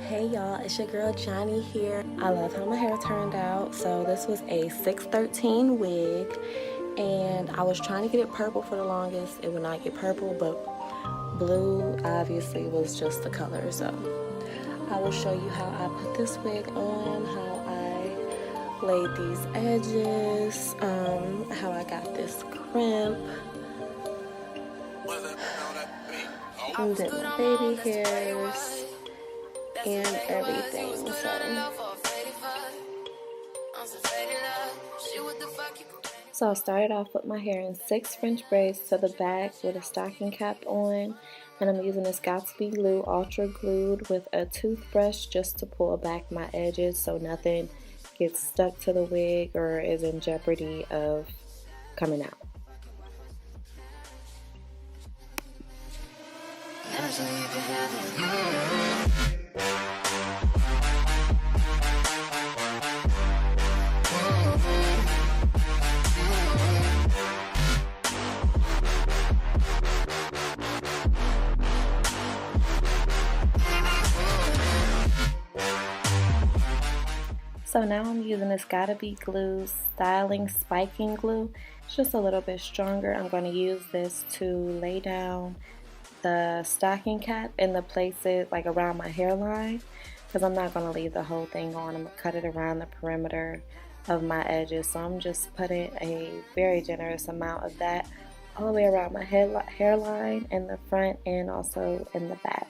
Hey y'all, it's your girl Johnny here. I love how my hair turned out. So this was a 613 wig and I was trying to get it purple for the longest. It would not get purple, but blue obviously was just the color. So I will show you how I put this wig on, how I laid these edges, how I got this crimp, and then my baby hairs and everything. So I started off with my hair in 6 French braids to the back with a stocking cap on, and I'm using this Got2b glue ultra glued with a toothbrush just to pull back my edges so nothing gets stuck to the wig or is in jeopardy of coming out. So now I'm using this Got2b glue styling spiking glue. It's just a little bit stronger. I'm going to use this to lay down the stocking cap in the places like around my hairline, because I'm not going to leave the whole thing on. I'm going to cut it around the perimeter of my edges. So I'm just putting a very generous amount of that all the way around my hairline in the front and also in the back.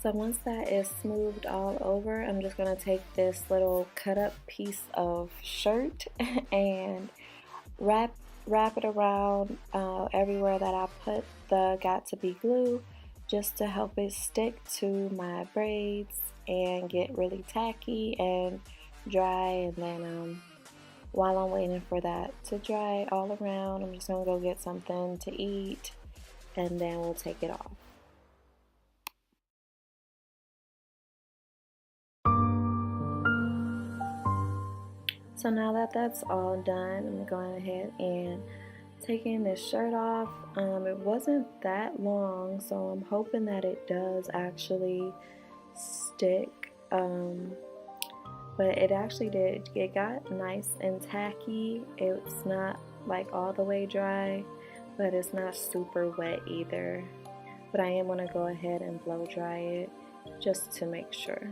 So once that is smoothed all over, I'm just going to take this little cut up piece of shirt and wrap it around everywhere that I put the Got2b glue, just to help it stick to my braids and get really tacky and dry. And then while I'm waiting for that to dry all around, I'm just going to go get something to eat and then we'll take it off. So now that that's all done, I'm going ahead and taking this shirt off. It wasn't that long, so I'm hoping that it does actually stick. But it actually did. It got nice and tacky. It's not like all the way dry, but it's not super wet either. But I am going to go ahead and blow dry it just to make sure.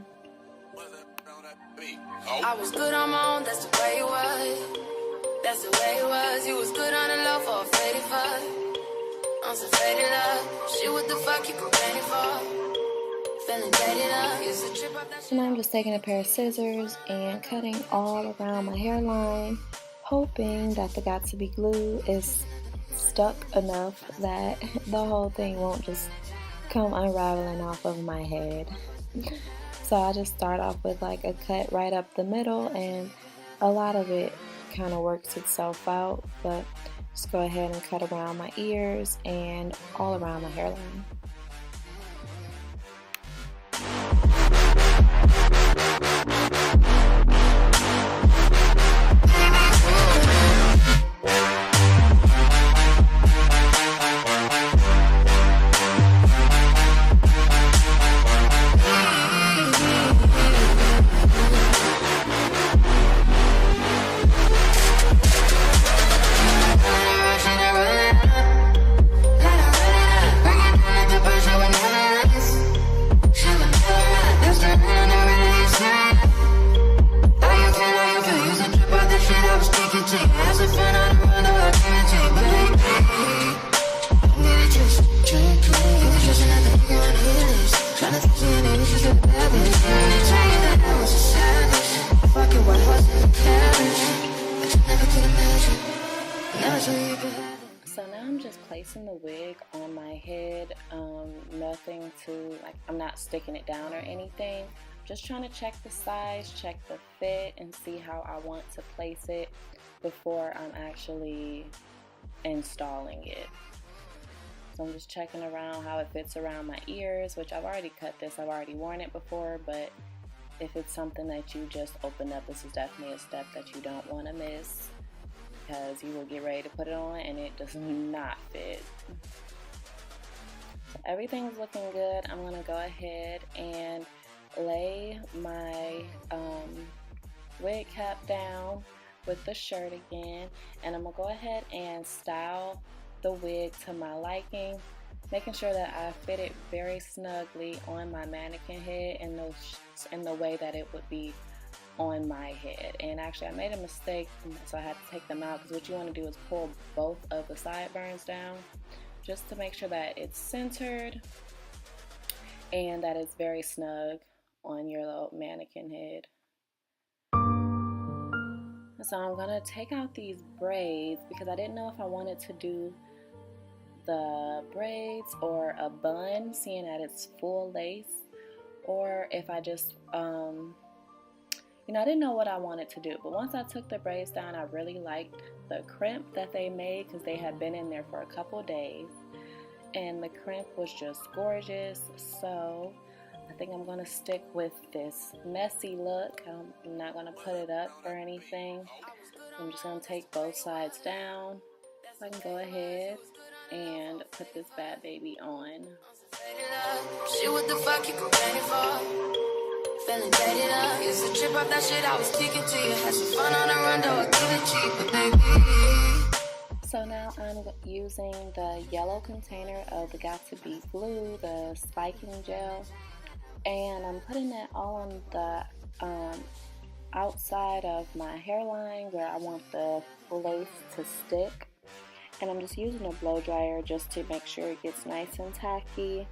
I was good on my own, that's the way it was. That's the way it was. You was good on the low for a faded fuck. On some faded love. Shit, what the fuck you complaining for? Feeling jaded up. Used to trip off that shit. So now I'm just taking a pair of scissors and cutting all around my hairline, hoping that the Got2b glue is stuck enough that the whole thing won't just come unraveling off of my head. So I just start off with like a cut right up the middle, and a lot of it kind of works itself out, but just go ahead and cut around my ears and all around my hairline. just placing the wig on my head. Nothing to, like, I'm not sticking it down or anything. Just trying to check the size, check the fit, and see how I want to place it before I'm actually installing it. So I'm just checking around how it fits around my ears, which I've already cut this, I've already worn it before, but if it's something that you just opened up, this is definitely a step that you don't want to miss, because you will get ready to put it on and it does not fit. So everything's looking good. I'm going to go ahead and lay my wig cap down with the shirt again, and I'm going to go ahead and style the wig to my liking, making sure that I fit it very snugly on my mannequin head in the way that it would be on my head. And actually I made a mistake, so I had to take them out, because what you want to do is pull both of the sideburns down just to make sure that it's centered and that it's very snug on your little mannequin head. So I'm gonna take out these braids because I didn't know if I wanted to do the braids or a bun, seeing that it's full lace, or if I just I didn't know what I wanted to do. But once I took the braids down, I really liked the crimp that they made, because they had been in there for a couple days and the crimp was just gorgeous. So I think I'm gonna stick with this messy look. I'm not gonna put it up or anything. I'm just gonna take both sides down so I can go ahead and put this bad baby on. Shit, what the fuck you complaining for? Feeling jaded up. Used to trip off that shit I was speaking to you. Had some fun on the run, though I give it cheap, but baby. So now I'm using the yellow container of the Got To Be glue, the spiking gel, and I'm putting that all on the outside of my hairline where I want the lace to stick. And I'm just using a blow dryer just to make sure it gets nice and tacky.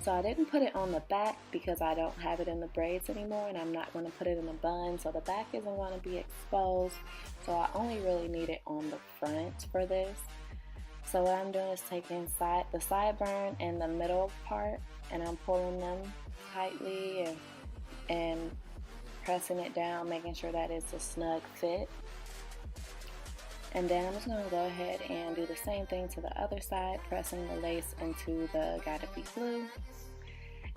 So I didn't put it on the back because I don't have it in the braids anymore, and I'm not going to put it in the bun, so the back isn't going to be exposed. So I only really need it on the front for this. So what I'm doing is taking the sideburn and the middle part, and I'm pulling them tightly and pressing it down, making sure that it's a snug fit. And then I'm just going to go ahead and do the same thing to the other side, pressing the lace into the Gotta Be glue.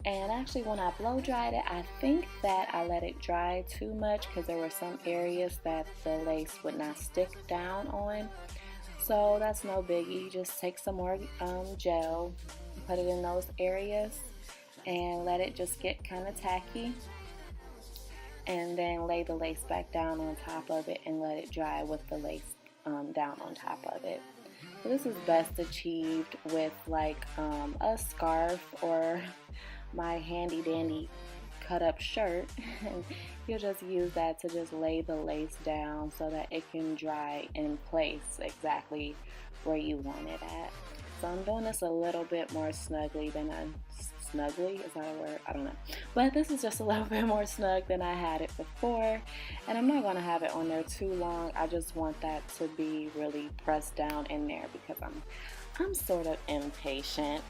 And actually when I blow dried it, I think that I let it dry too much, because there were some areas that the lace would not stick down on. So that's no biggie. Just take some more gel, put it in those areas, and let it just get kind of tacky. And then lay the lace back down on top of it and let it dry with the lace down on top of it. So this is best achieved with like a scarf or my handy dandy cut up shirt. And you'll just use that to just lay the lace down so that it can dry in place exactly where you want it at. So I'm doing this a little bit more snugly than snugly, is that a word? I don't know. But this is just a little bit more snug than I had it before. And I'm not going to have it on there too long. I just want that to be really pressed down in there because I'm sort of impatient.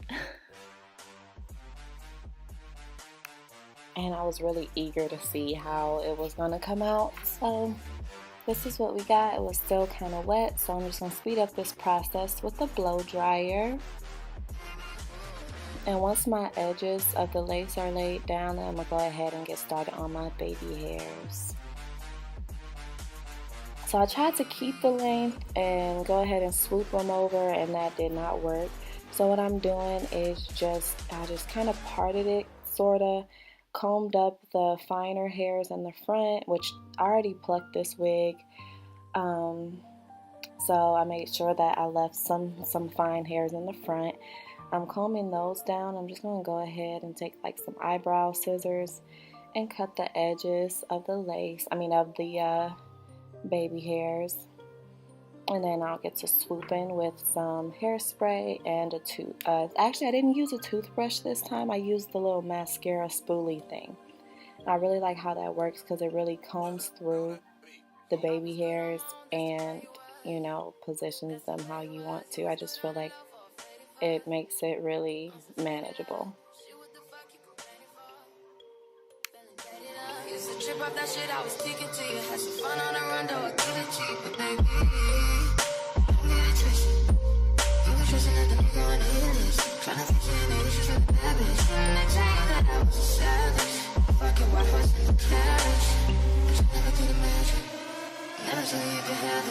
And I was really eager to see how it was going to come out. So this is what we got. It was still kind of wet, so I'm just going to speed up this process with the blow dryer. And once my edges of the lace are laid down, I'm going to go ahead and get started on my baby hairs. So I tried to keep the length and go ahead and swoop them over, and that did not work. So what I'm doing is I just kind of parted it, sort of combed up the finer hairs in the front, which I already plucked this wig. So I made sure that I left some fine hairs in the front. I'm combing those down. I'm just going to go ahead and take like some eyebrow scissors and cut the edges of the of the baby hairs. And then I'll get to swooping with some hairspray and a tooth. Actually, I didn't use a toothbrush this time. I used the little mascara spoolie thing. I really like how that works because it really combs through the baby hairs and you know, positions them how you want to. I just feel like it makes it really manageable. Used to trip off that shit I was sticking to you. Had some fun on the run, though I get it cheap. But baby, don't get it twisted. You was trusting that the nigga on the hit list. Tryna fit you in, you just a bad bitch. And they tell you that I was a savage. Fucking white horse in the carriage. But you never could imagine. Never saw you could have it.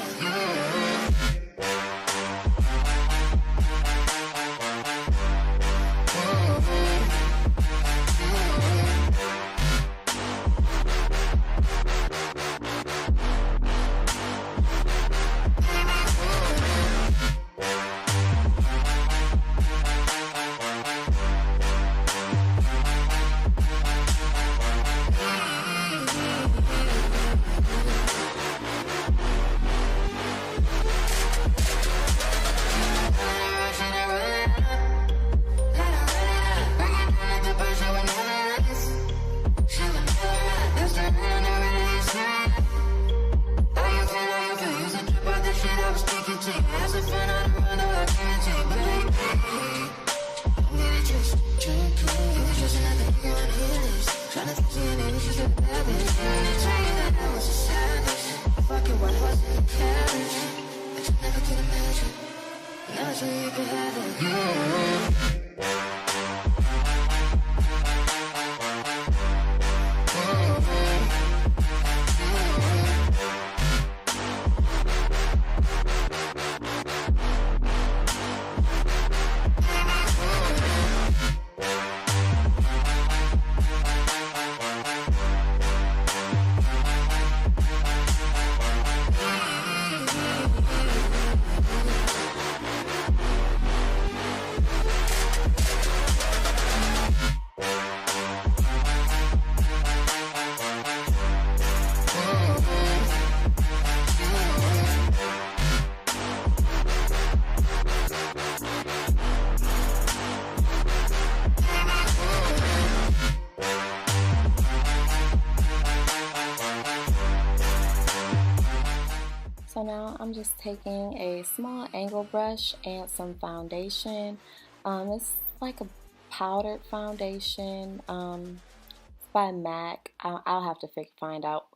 So now I'm just taking a small angle brush and some foundation. It's like a powdered foundation. It's by MAC. I'll have to find out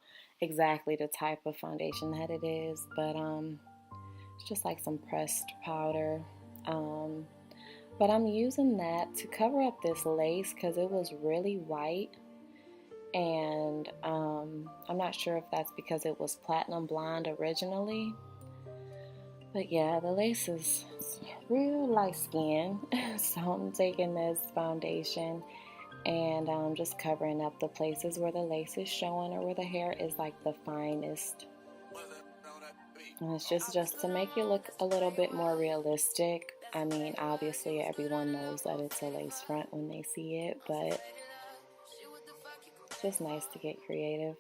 exactly the type of foundation that it is, but it's just like some pressed powder. But I'm using that to cover up this lace because it was really white. And I'm not sure if that's because it was platinum blonde originally, but yeah, the lace is real light skin. So I'm taking this foundation and just covering up the places where the lace is showing or where the hair is like the finest. And it's just to make it look a little bit more realistic. I mean, obviously everyone knows that it's a lace front when they see it, but just nice to get creative.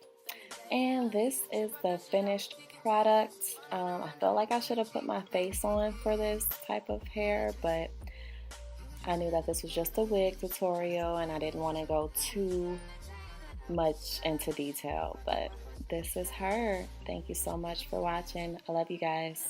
And this is the finished product. I felt like I should have put my face on for this type of hair, but I knew that this was just a wig tutorial and I didn't want to go too much into detail, but this is her. Thank you so much for watching. I love you guys.